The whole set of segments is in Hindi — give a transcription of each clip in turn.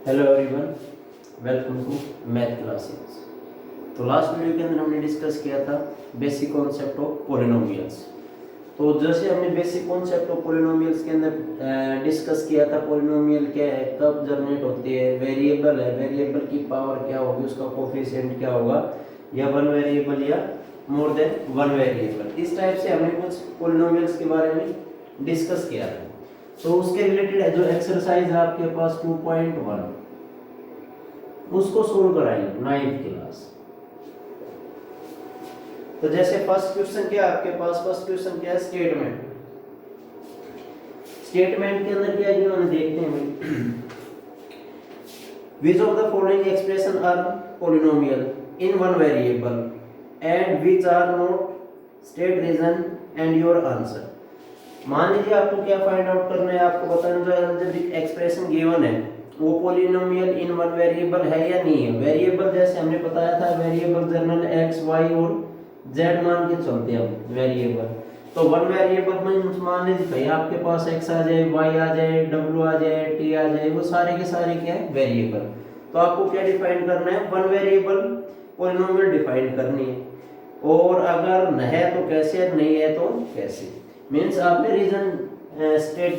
Hello everyone, welcome to math classes. तो लास्ट वीडियो के अंदर हमने डिस्कस किया था बेसिक कॉन्सेप्ट ऑफ पॉलिनोमियल्स। तो जैसे हमने बेसिक कॉन्सेप्ट ऑफ पॉलिनोमियल्स के अंदर डिस्कस किया था, पॉलिनोमियल क्या है, कब जनरेट होती है, वेरिएबल है, वेरिएबल की पावर क्या होगी, उसका कोफिशिएंट क्या होगा, या वन वेरिएबल या मोर देन वन वेरिएबल। इस टाइप से हमने कुछ पॉलिनोमियल्स के बारे में डिस्कस किया था। तो उसके रिलेटेड जो एक्सरसाइज है आपके पास 2.1, उसको सोल्व कराइए 9th क्लास। तो जैसे फर्स्ट क्वेश्चन क्या है आपके पास, फर्स्ट क्वेश्चन क्या है, स्टेटमेंट। स्टेटमेंट के अंदर क्या है हम देखते हैं भाई, which of the following expression are polynomial in one variable and which are not, state reason and your answer। मान लीजिए आपको क्या फाइंड आउट करना है, आपको बताना जो अलजेब्रिक एक्सप्रेशन गिवन है वो पॉलिनोमियल इन वन वेरिएबल है या नहीं है। वेरिएबल जैसे हमने बताया था, वेरिएबल जनरल x, y और z मान के चलते हैं हम वेरिएबल। तो वन वेरिएबल में मान लीजिए भाई आपके पास x आ जाए, y आ जाए, w आ जाए, t आ जाए, वो सारे के सारे क्या है, वेरिएबल। तो आपको क्या डिफाइन करना है, वन वेरिएबल पॉलिनोमियल डिफाइन करनी है। और अगर न है तो कैसे, नहीं है तो कैसे, मीन्स आपने रीजन स्टेट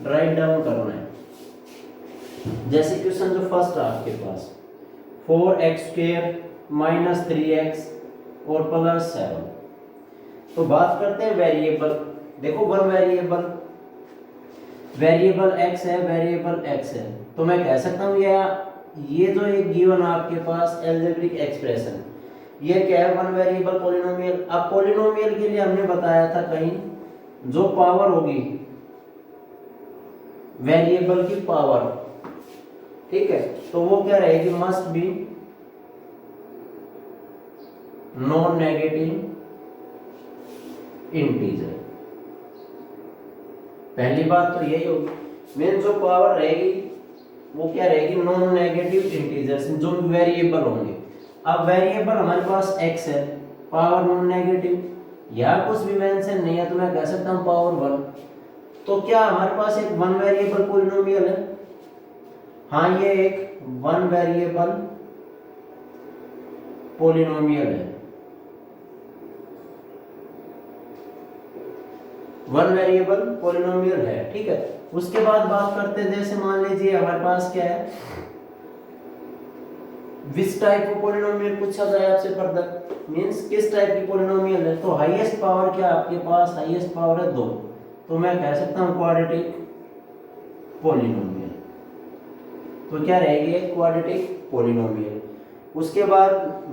राइट डाउन करना है। जैसे क्वेश्चन जो फर्स्ट है आपके पास 4x² - 3x और +7। तो बात करते हैं वेरिएबल। देखो वन वेरिएबल, वेरिएबल x है, वेरिएबल x है, तो मैं कह सकता हूँ ये जो एक गिवन आपके पास अलजेब्रिक एक्सप्रेशन, ये क्या है, वन वेरिएबल पॉलिनोमियल। अब पॉलिनोमियल के लिए हमने बताया था कहीं जो पावर होगी वेरिएबल की पावर, ठीक है, तो वो क्या रहेगी, must be non negative integer. पहली बात तो यही होगी, मीन जो पावर रहेगी वो क्या रहेगी, नॉन नेगेटिव इंटीजर्स जो वेरिएबल होंगे। अब वेरिएबल हमारे पास x है, पावर नॉन नेगेटिव, या कुछ भी मेंशन नहीं है तो मैं कह सकता हूं पावर 1। तो क्या हमारे पास एक वन वेरिएबल पॉलिनोमियल है? हाँ, ये एक वन वेरिएबल पॉलिनोमियल है, वन वेरिएबल पॉलिनोमियल है, ठीक है। उसके बाद बात करते हैं, जैसे मान लीजिए हमारे पास क्या है, विच टाइप ऑफ पॉलिनोमियल पूछा जाए आपसे फर्दर, मींस किस टाइप की पॉलिनोमियल है। तो हाईएस्ट पावर क्या आपके पास, हाईएस्ट पावर है 2, तो मैं कह सकता हूं क्वाड्रेटिक पॉलिनोमियल। तो क्या रहेगी, क्वाड्रेटिक पॉलिनोमियल। उसके बाद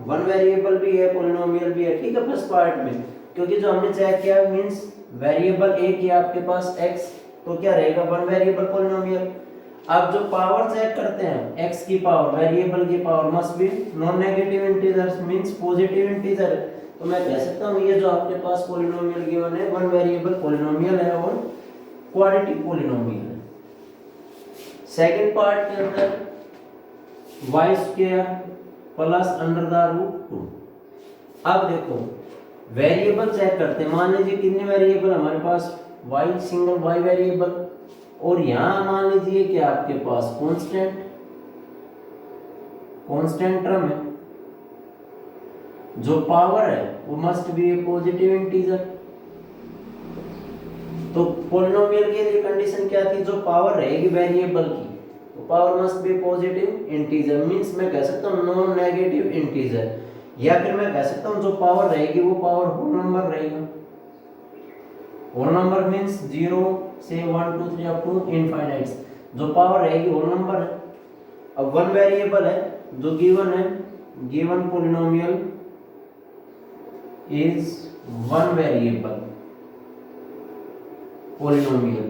वन वेरिएबल भी है, पॉलिनोमियल भी है, ठीक है, फर्स्ट पार्ट में, क्योंकि जो हमने चेक किया मींस वेरिएबल एक ही आपके पास x, तो क्या रहेगा, वन वेरिएबल पॉलिनोमियल। अब जो पावर चेक करते हैं, x की पावर, वेरिएबल की power must B non negative integers, means positive integer. तो मैं कह सकता हूं ये जो आपके पास पॉलिनोमियल गिवन है वन वेरिएबल पॉलिनोमियल है और क्वाड्रेटिक पॉलिनोमियल है। सेकंड पार्ट के अंदर y² प्लस √2। अब देखो वेरिएबल चेक करते हैं, मान लीजिए कितने वेरिएबल हमारे पास, y, सिंगल y वेरिएबल, और यहां मान लीजिए कि आपके पास कांस्टेंट टर्म है, जो पावर है वो must be A positive integer. तो पॉलिनोमियल के लिए कंडीशन क्या थी, जो पावर रहेगी वेरिएबल की, तो power must B positive integer, means मैं कह सकता हूं नॉन नेगेटिव इंटीजर, या फिर मैं कह सकता हूं जो पावर रहेगी वो पावर होल नंबर रहेगा। होल नंबर मींस 0 से 1 2 3 अप टू इनफाइनाइट, जो पावर रहेगी होल नंबर है। अब वन वेरिएबल है जो गिवन है, given polynomial is one variable polynomial.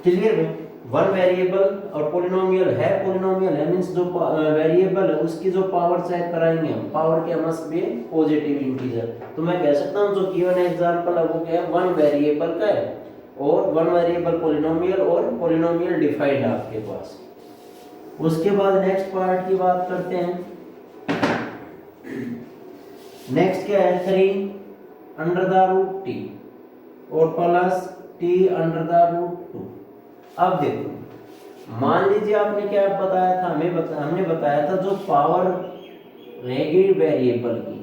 Clear है, वन वेरिएबल और पॉलिनोमियल है, पॉलिनोमियल है मींस जो वेरिएबल है उसकी जो पावर चेक कराएंगे हम, पावर क्या मस्ट बी पॉजिटिव इंटीजर। तो मैं कह सकता हूं जो गिवन एग्जांपल है वो क्या है, वन वेरिएबल का है और वन वेरिएबल पॉलिनोमियल, और पॉलिनोमियल डिफाइंड है आपके पास। उसके बाद नेक्स्ट पार्ट की बात करते हैं। नेक्स्ट क्या है, 3√t और प्लस t√2। अब देखो मान लीजिए आपने क्या बताया था, हमने बताया था जो पावर रहेगी वेरिएबल की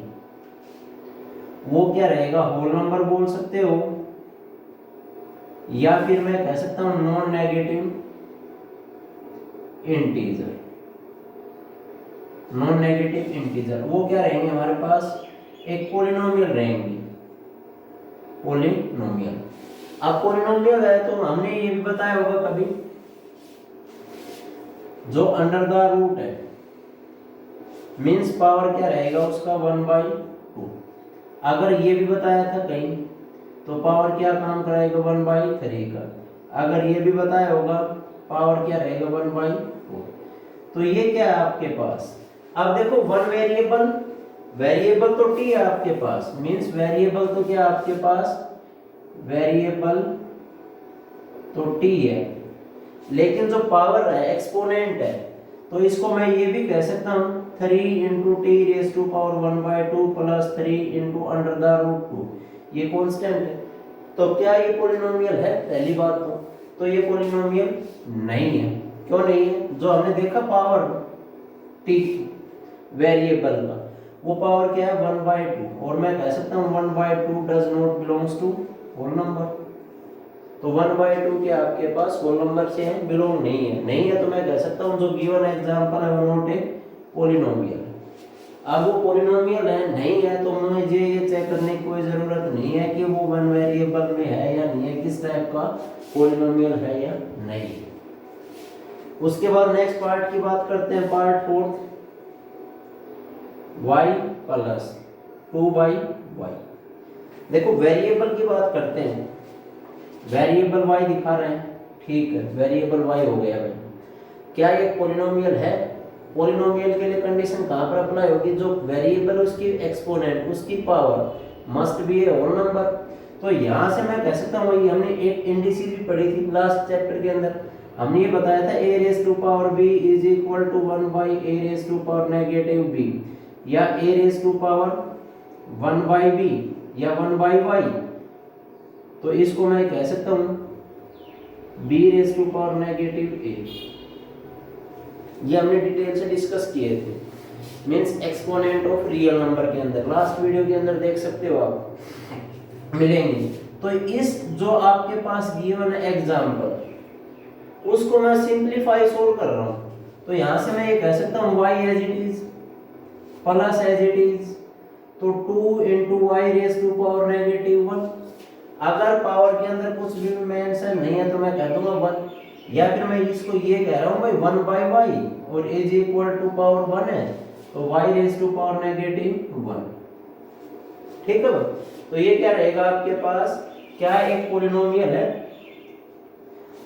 वो क्या रहेगा, होल नंबर बोल सकते हो, या फिर मैं कह सकता हूं non negative integer. Non negative integer वो क्या रहेंगे हमारे पास, एक पॉलिनोमियल रहेंगे, पॉलिनोमियल। अब पॉलिनोमियल है तो हमने ये भी बताया होगा कभी, जो अंडर द रूट है मींस पावर क्या रहेगा उसका 1/2। अगर ये भी बताया था कहीं तो पावर क्या काम कराएगा 1/3 का। अगर ये भी बताया होगा पावर क्या रहेगा 1/4। तो ये क्या है आपके पास। अब देखो वन वेरिएबल, वेरिएबल तो टी है आपके पास, मींस वेरिएबल तो क्या आपके पास, वेरिएबल तो टी है, लेकिन जो पावर है एक्सपोनेंट है, तो इसको मैं ये भी कह सकता हूं 3 × t⁻² प्लस 3 × √2। ये कांस्टेंट है, तो क्या ये पॉलिनोमियल है, पहली बात तो ये पॉलिनोमियल नहीं है। क्यों नहीं है, जो हमने देखा पावर टी वेरिएबल का वो पावर क्या है 1/2, और मैं कह सकता हूं 1/2 does not belongs to whole number. तो 1/2 के आपके पास होल नंबर से है, बिलोंग नहीं है तो मैं कह सकता हूं जो गिवन एग्जांपल है वो नॉट ए पॉलिनोमियल। अब वो पॉलिनोमियल है नहीं है तो मुझे ये चेक करने की कोई जरूरत नहीं है कि वो वन वेरिएबल में है या नहीं है, किस टाइप का पॉलिनोमियल है या नहीं। उसके बाद नेक्स्ट पार्ट की बात करते हैं, पार्ट 4, y प्लस 2/y। देखो वेरिएबल की बात करते हैं, वेरिएबल y दिखा रहे हैं, ठीक है वेरिएबल y हो गया भाई। क्या ये पॉलिनोमियल है, पॉलिनोमियल के लिए कंडीशन कहां पर अप्लाई होगी, जो वेरिएबल उसकी एक्सपोनेंट उसकी power must be a whole number. तो यहां से मैं कह सकता हूं वही हमने एक इंडिसेस भी पढ़ी थी लास्ट चैप्टर के अंदर, हमने ये बताया था a⁻b is equal to 1/a⁻⁻b या a⁻1/b या 1/y। तो इसको मैं कह सकता हूं b⁻⁻a। ये हमने डिटेल से डिस्कस किए थे, means exponent of real number के अंदर, लास्ट वीडियो के अंदर देख सकते हो आप, मिलेंगे। तो इस जो आपके पास गिवन एग्जांपल उसको मैं सिंपलीफाई सोल्व कर रहा हूं, तो यहां से मैं ये कह सकता हूं y as it is plus as it is, तो 2 × y⁻1। अगर पावर के अंदर कुछ भी मेंशन नहीं है तो मैं कह दूंगा 1, या फिर मैं इसको ये कह रहा हूं भाई 1/y और इज इक्वल टू पावर 1 है तो y⁻1। ठीक है भाई, तो ये क्या रहेगा आपके पास, क्या एक पॉलिनोमियल है।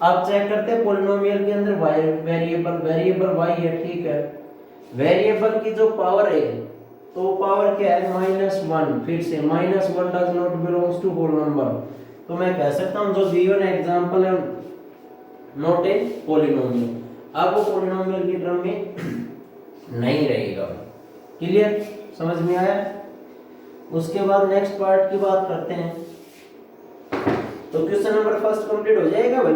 आप चेक करते हैं पॉलिनोमियल के अंदर वेरिएबल y है, ठीक है। वेरिएबल की जो पावर है तो पावर क्या है -1, फिर से -1 does not belongs to whole number. तो मैं कह सकता हूं जो गिवन एग्जांपल है नॉट ए पॉलिनोमियल। अब वो पॉलिनोमियल की टर्म में नहीं रहेगा। क्लियर, समझ में आया। उसके बाद नेक्स्ट पार्ट की बात करते हैं, तो क्वेश्चन नंबर फर्स्ट कंप्लीट हो जाएगा भाई।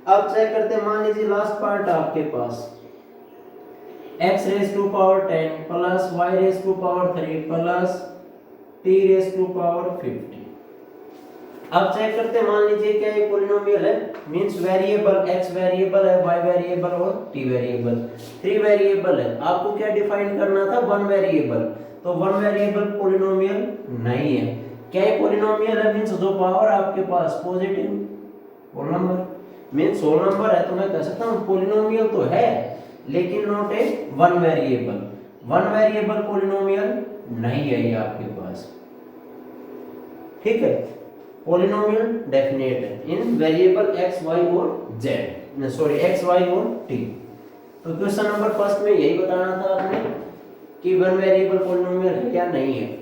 अब चेक करते हैं, मान लीजिए लास्ट पार्ट आपके पास x⁻10 plus y⁻3 plus t⁻50। अब चेक करते हैं, मान लीजिए क्या ये पॉलिनोमियल है, मींस वेरिएबल x वेरिएबल है, y वेरिएबल और t वेरिएबल, 3 वेरिएबल है। आपको क्या डिफाइन करना था, 1 वेरिएबल। तो 1 वेरिएबल पॉलिनोमियल नहीं है। क्या ये पॉलिनोमियल है, मींस जो पावर आपके पास positive whole number, means whole number है, तो मैं कह सकता हूं पॉलिनोमियल तो है लेकिन not a 1 variable. 1 variable polynomial नहीं है ये आपके पास, ठीक है। पॉलिनोमियल डेफिनेट है इन वेरिएबल x y और z, सॉरी x y और t। तो क्वेश्चन नंबर फर्स्ट में यही बताना था आपने कि 1 वेरिएबल पॉलिनोमियल है या नहीं है।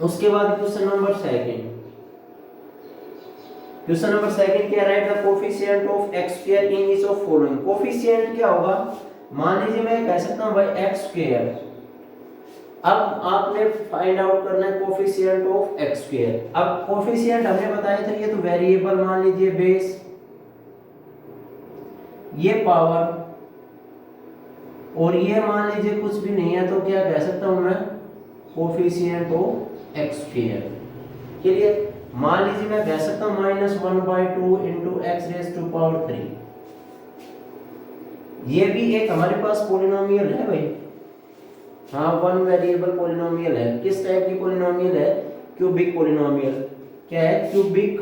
उसके बाद question number second, question number second क्या, write the coefficient of x² in each of following. Coefficient क्या होगा, मान लीजिए मैं कह सकता हूं भाई x²। अब आपने फाइंड आउट करना है कोफिशिएंट ऑफ x²। अब कोफिशिएंट हमने बताया था ये तो वेरिएबल मान लीजिए बेस, ये पावर और ये मान लीजिए कुछ भी नहीं है, तो क्या कह सकता हूं मैं, coefficient of x square. Clear? मान लीजिए मैं कह सकता हूं -1/2 into x raise to power 3। ये भी एक हमारे पास पॉलिनोमियल है भाई। हाँ, वन वेरिएबल पॉलिनोमियल है। किस टाइप की पॉलिनोमियल है? Cubic polynomial. क्या है? क्यूबिक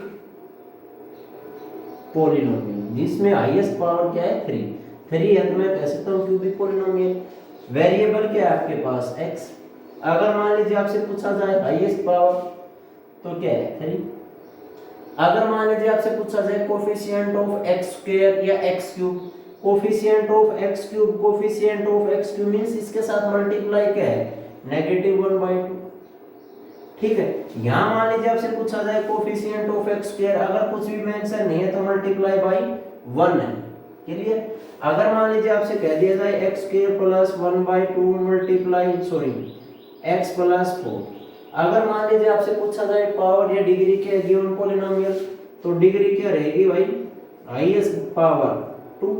पॉलिनोमियल, जिसमें हाईएस्ट पावर क्या है? 3 है, तो मैं कह सकता हूँ क्यूबिक पॉलिनोमियल। वेरिएबल क्या है आपके पास? x। अगर मान लीजिए आपसे पूछा जाए हाईएस्ट पावर, तो क्या है? 3। अगर मान लीजिए आपसे पूछा जाए कोफिशिएंट ऑफ एक्स स्क्वायर या x cube, coefficient of x cube, coefficient of x cube means इसके साथ मल्टीप्लाई क्या है? -1/2। ठीक है। यहां मान लीजिए आपसे पूछा जाए कोफिशिएंट ऑफ एक्स स्क्वायर, अगर कुछ भी मेंशन नहीं है तो मल्टीप्लाई बाय 1 है। क्लियर? अगर मान लीजिए आपसे कह दिया जाए x square plus 1/2 multiply x plus 4, अगर मान लीजिए आपसे पूछा जाए पावर या डिग्री क्या है गिवन पॉलिनोमियल, तो डिग्री क्या रहेगी भाई? Highest power 2।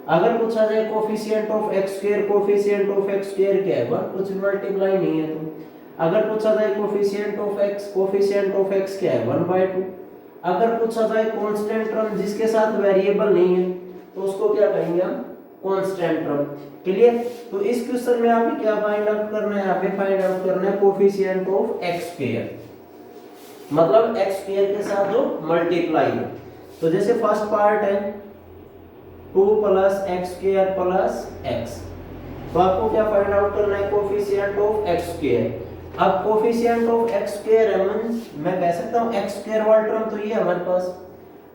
अगर पूछा जाए coefficient of x square, coefficient of x square क्या है? 1, कुछ मल्टीप्लाई नहीं है तो। अगर पूछा जाए coefficient of x, coefficient of x क्या है? 1/2। अगर पूछा जाए कांस्टेंट टर्म जिसके साथ वेरिएबल नहीं है, तो उसको क्या कहेंगे हम? Constant term. क्लियर? तो इस क्वेश्चन में आपको क्या फाइंड आउट करना है? यहाँ पे फाइंड आउट करना है कोफिशिएंट ऑफ एक्स स्क्वायर, मतलब एक्स स्क्वायर के साथ जो मल्टीप्लाई है। तो जैसे फर्स्ट पार्ट है 2 + x स्क्वायर प्लस x, तो आपको क्या फाइंड आउट करना है? Coefficient of x square. अब कोफिशिएंट ऑफ x स्क्वायर है, मैं कह सकता हूं x स्क्वायर वाला टर्म तो ये है हमारे पास।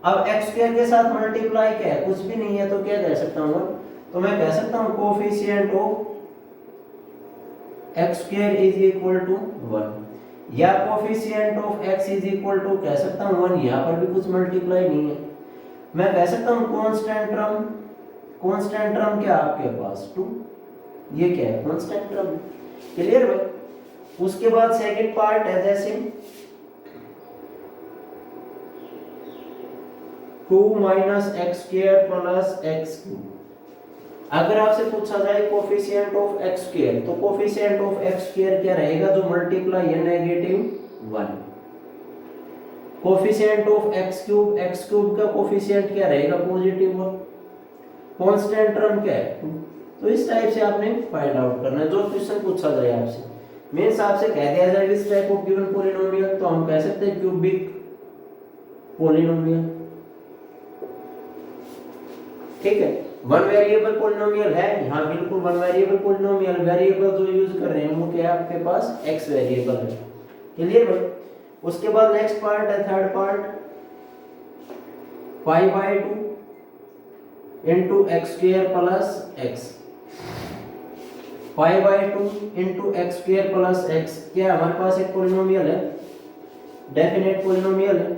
अब x स्क्वायर के साथ मल्टीप्लाई क्या है? कुछ भी नहीं है, तो क्या कह सकता हूं? तो मैं कह सकता हूं coefficient of x square is equal to 1, या coefficient of x is equal to कह सकता हूं 1। यहां पर भी कुछ मल्टीप्लाई नहीं है। मैं कह सकता हूं कांस्टेंट टर्म। कांस्टेंट टर्म क्या आपके पास? 2। ये क्या है? Constant term. क्लियर भाई? उसके बाद सेकंड पार्ट है जैसे 2 - x square plus x cube. अगर आपसे पूछा जाए कोफिशिएंट ऑफ x स्क्वायर, तो कोफिशिएंट ऑफ x स्क्वायर क्या रहेगा? जो मल्टीप्लाई है -1। Coefficient of x cube, x cube का कोफिशिएंट क्या रहेगा? +1। कांस्टेंट टर्म क्या है? 2। तो इस टाइप से आपने फाइंड आउट करना है जो क्वेश्चन पूछा जाए आपसे। मींस आपसे कह दिया जाए इस टाइप ऑफ गिवन पॉलिनोमियल, तो हम कह सकते हैं क्यूबिक पॉलिनोमियल। ठीक है। वन वेरिएबल पॉलिनोमियल है यहां, बिल्कुल वन वेरिएबल पॉलिनोमियल। वेरिएबल जो यूज कर रहे हैं वो क्या है आपके पास? x वेरिएबल है। क्लियर भाई? उसके बाद नेक्स्ट पार्ट है third part, π/2 into x square plus x। π/2 into x square plus x क्या हमारे पास एक पॉलिनोमियल है, डेफिनेट पॉलिनोमियल है,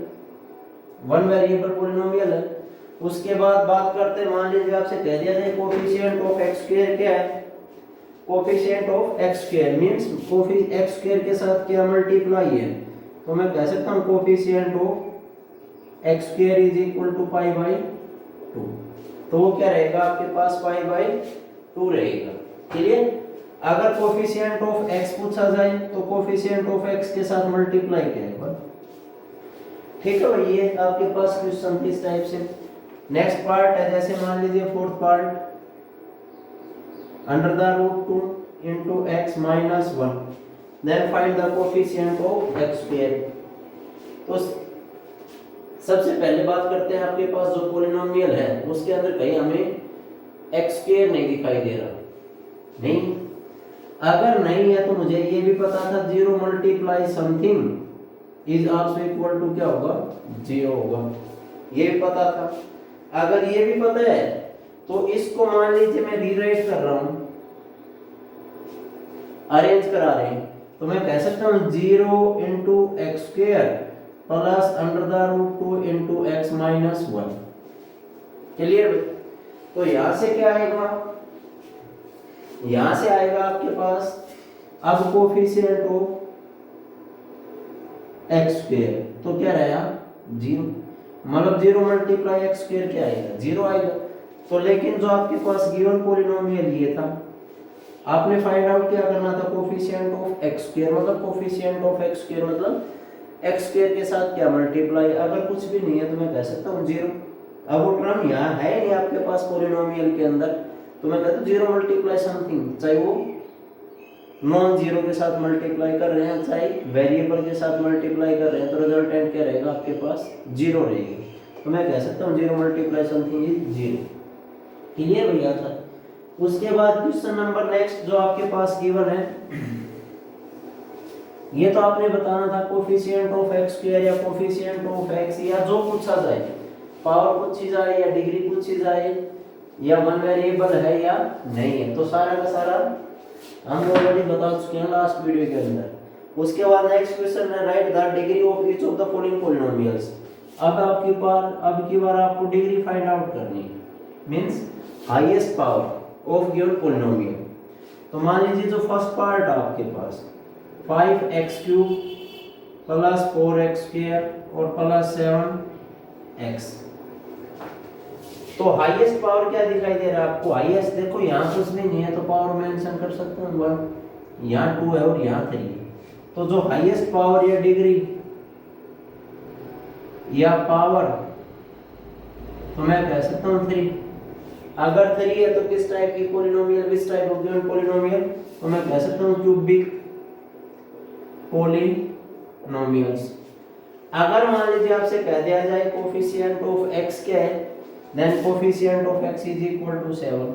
वन वेरिएबल पॉलिनोमियल है। उसके बाद बात करते हैं, मान लीजिए आपसे कह दिया जाए कोफिशिएंट ऑफ एक्स स्क्वायर क्या है? Coefficient of x square means x square के साथ क्या मल्टीप्लाई है, तो मैं कह सकता हूं coefficient of x square is equal to π/2। तो वो क्या रहेगा आपके पास? π/2 रहेगा। क्लियर? अगर कोफिशिएंट ऑफ x पूछा जाए तो कोफिशिएंट ऑफ x के साथ मल्टीप्लाई करेगा। ठीक है भाई? ये आपके पास क्वेश्चन इस टाइप से। नेक्स्ट पार्ट है जैसे मान लीजिए fourth part, √2 into x minus 1, then find the coefficient of x square. तो सबसे पहले बात करते हैं आपके पास जो पॉलिनोमियल है उसके अंदर कहीं हमें x स्क्वायर नहीं दिखाई दे रहा। नहीं, अगर नहीं है तो मुझे ये भी पता था 0 multiply something is also equal to क्या होगा? 0 होगा, ये भी पता था। अगर ये भी पता है तो इसको मान लीजिए मैं रीराइट कर रहा हूं, अरेंज करा रहे हैं, तो मैं कह सकता हूं 0 into x square plus √2 into x minus 1। Clear? तो यहां से क्या आएगा? यहां से आएगा आपके पास अब कोफिशिएंट ऑफ एक्स स्क्वायर, तो क्या रहेगा? 0। मतलब 0 मल्टीप्लाई एक्स स्क्वायर क्या आएगा, 0 आएगा। तो लेकिन जो आपके पास गिवन पॉलिनोमियल ये था, आपने फाइंड आउट क्या करना था, कोफिशिएंट ऑफ एक्स स्क्वायर, मतलब कोफिशिएंट ऑफ एक्स स्क्वायर मतलब एक्स स्क्वायर के साथ क्या मल्टीप्लाई, अगर कुछ भी नहीं है तो मैं कह सकता हूँ 0। अब वो टर्म यहाँ है नहीं आपके पास पॉलिनोमियल के अंदर, तो मैं कहता हूँ 0 मल्टीप्लाई समथिंग, चाहे वो नॉन जीरो के साथ मल्टीप्लाई कर रहे हैं चाहे वेरिएबल के साथ मल्टीप्लाई कर रहे हैं, तो रिजल्टेंट क्या रहेगा आपके पास, 0 रहेगा। तो मैं कह सकता हूँ 0 मल्टीप्लाई समथिंग इज 0। क्लियर भैया था। उसके बाद क्वेश्चन नंबर नेक्स्ट जो आपके पास गिवन है, ये तो आपने बताना था कोफिशिएंट ऑफ एक्स स्क्वायर या कोफिशिएंट ऑफ एक्स या जो पूछा जाए, पावर पूछी जाए या डिग्री पूछी जाए या वन वेरिएबल है या नहीं है, तो सारा का सारा हम ऑलरेडी बता चुके हैं लास्ट वीडियो के अंदर। उसके बाद नेक्स्ट क्वेश्चन है right the degree of each of the following polynomials. अब की बार आपको डिग्री फाइंड आउट करनी है, means highest power of given polynomial. तो मान लीजिए जो फर्स्ट पार्ट है आपके पास 5x³ प्लस 4x² और प्लस 7x, तो हाईएस्ट पावर क्या दिखाई दे रहा है आपको, हाईएस्ट देखो यहाँ कुछ भी नहीं है तो पावर मेंशन कर सकते हैं 1, यहाँ 2 है और यहाँ 3 है। तो जो हाईएस्ट पावर या डिग्री या पावर, तो मैं कह सकता हूँ 3। अगर 3 है तो किस टाइप की polynomial, which type of given polynomial, तो मैं कह सकता हूँ क्यूबिक पॉलिनोमियल्स। अगर मान लीजिए आपसे कह दिया जाए कोफिशिएंट ऑफ x क्या है, then coefficient of x is equal to 7।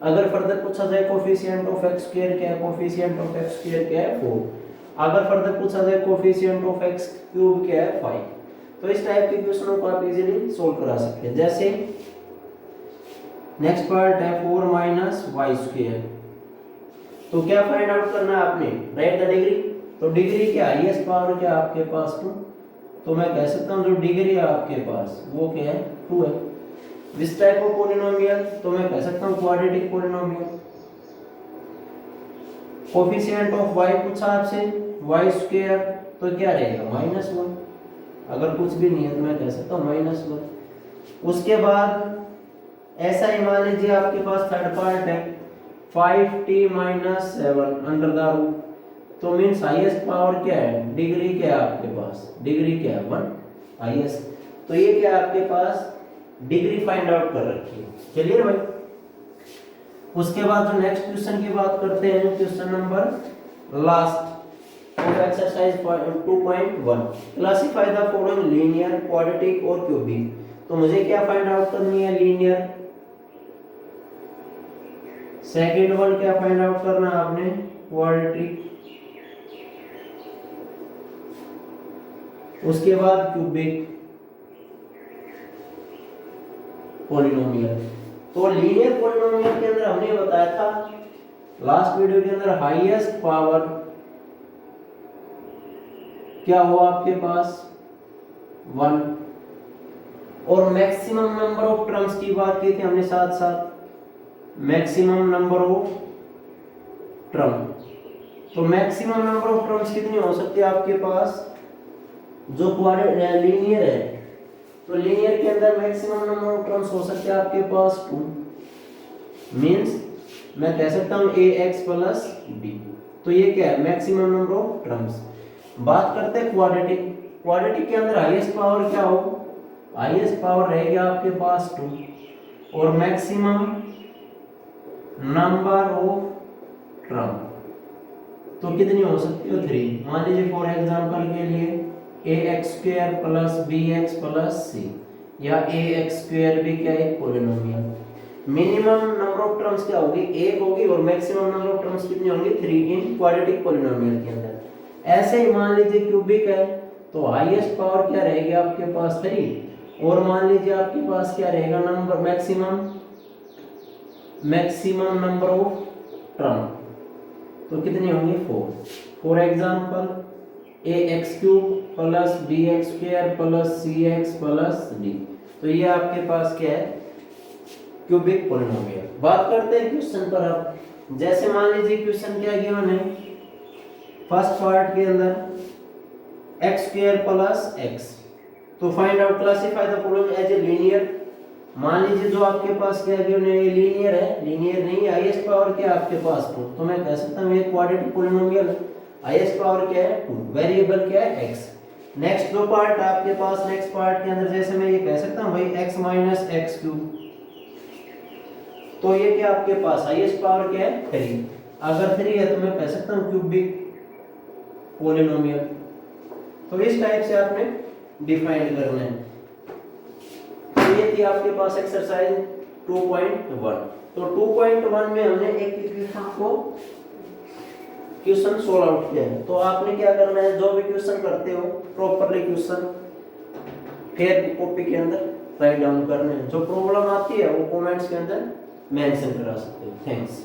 अगर फर्दर पूछा जाए कोफिशिएंट ऑफ x स्क्वायर क्या है, कोफिशिएंट ऑफ x स्क्वायर क्या है 4। अगर फर्दर पूछा जाए कोफिशिएंट ऑफ x क्यूब क्या है 5। तो इस टाइप के क्वेश्चनों को आप इजीली सोल्व करा सकते हैं। जैसे नेक्स्ट पार्ट है 4 माइनस वाई स्क्वायर, तो क्या फाइंड आउट करना है आपने, राइट द डिग्री। तो डिग्री क्या हाईएस्ट पावर क्या आपके पास 2, तो मैं कह सकता हूँ जो डिग्री है आपके पास वो क्या है 2 है। दिस टाइप ऑफ पॉलिनोमियल, तो मैं कह सकता हूँ quadratic polynomial. Coefficient of y पूछा आपसे y स्क्वायर, तो क्या रहेगा -1, अगर कुछ भी नहीं है तो मैं कह सकता हूँ -1। उसके बाद ऐसा ही मान लीजिए आपके पास थर्ड पार्ट है 5t - 7 अंडर द रूट, तो मींस हाईएस्ट पावर क्या है, डिग्री क्या है आपके पास, डिग्री क्या है 1 हाईएस्ट। तो ये क्या है आपके पास डिग्री फाइंड आउट कर रखी है। चलिए भाई, उसके बाद जो नेक्स्ट क्वेश्चन की बात करते हैं, question number last of exercise 2.1 classify the following linear, quadratic और क्यूबिक। तो मुझे क्या फाइंड आउट करनी है, लीनियर। सेकंड वन क्या फाइंड आउट करना है आपने, क्वाड्रेटिक। उसके बाद क्यूबिक पॉलिनोमियल। तो लीनियर पॉलिनोमियल के अंदर हमने बताया था लास्ट वीडियो के अंदर हाईएस्ट पावर क्या हुआ आपके पास 1, और मैक्सिमम नंबर ऑफ टर्म्स की बात की थी हमने साथ साथ, मैक्सिमम नंबर ऑफ टर्म। तो मैक्सिमम नंबर ऑफ टर्म्स कितनी हो सकती है आपके पास, जो लीनियर है, तो लीनियर के अंदर मैक्सिमम नंबर ऑफ टर्म्स हो सकते हैं आपके पास 2, मींस मैं कह सकता हूं ax प्लस b। तो ये क्या है, मैक्सिमम नंबर ऑफ टर्म्स। बात करते हैं क्वाड्रेटिक। क्वाड्रेटिक के अंदर हाईएस्ट पावर क्या हो, हाईएस्ट पावर रहेगी आपके पास 2 और मैक्सिमम नंबर ऑफ टर्म तो कितनी हो सकती है 3। मान लीजिए फॉर एग्जांपल के लिए ax² plus bx plus c, या ax² भी क्या है polynomial. Minimum number of terms क्या होगी, 1 होगी, और मैक्सिमम नंबर ऑफ टर्म्स कितनी होंगी 3 इन क्वाड्रेटिक पॉलिनोमियल के अंदर। ऐसे ही मान लीजिए क्यूबिक है, तो हाईएस्ट पावर क्या रहेगी आपके पास 3, और मान लीजिए आपके पास क्या रहेगा number maximum number of term, तो कितनी होंगी 4। For example ax³ plus bx² plus cx plus d, तो ये आपके पास क्या है क्यूबिक पॉलिनोमियल। बात करते हैं क्वेश्चन पर अब। जैसे मान लीजिए क्वेश्चन क्या गिवन है, फर्स्ट पार्ट के अंदर x² प्लस x, तो find out classify the following as a linear. मान लीजिए जो आपके पास क्या गिवन है, ये लीनियर है, लीनियर नहीं है, हाईएस्ट पावर क्या है आपके पास 2, तो मैं कह सकता हूँ ये क्वाड्रेटिक पॉलिनोमियल है। हाईएस्ट पावर क्या है 2, वेरिएबल क्या है x। नेक्स्ट दो पार्ट आपके पास, नेक्स्ट पार्ट के अंदर जैसे मैं ये कह सकता हूँ भाई x माइनस एक्स क्यूब, तो ये क्या आपके पास हाईएस्ट पावर क्या है 3। अगर 3 है तो मैं कह सकता हूँ क्यूबिक पॉलिनोमियल। तो इस टाइप से आपने डिफाइन करना है। तो ये थी आपके पास एक्सरसाइज 2.1। तो 2.1 में हमने एक इक्वेशन को क्वेश्चन सोल्व आउट किया है। तो आपने क्या करना है, जो भी क्वेश्चन करते हो प्रॉपरली क्वेश्चन फिर कॉपी के अंदर राइट डाउन करने हैं। जो प्रॉब्लम आती है वो कमेंट्स के अंदर मेंशन करा सकते हो। थैंक्स।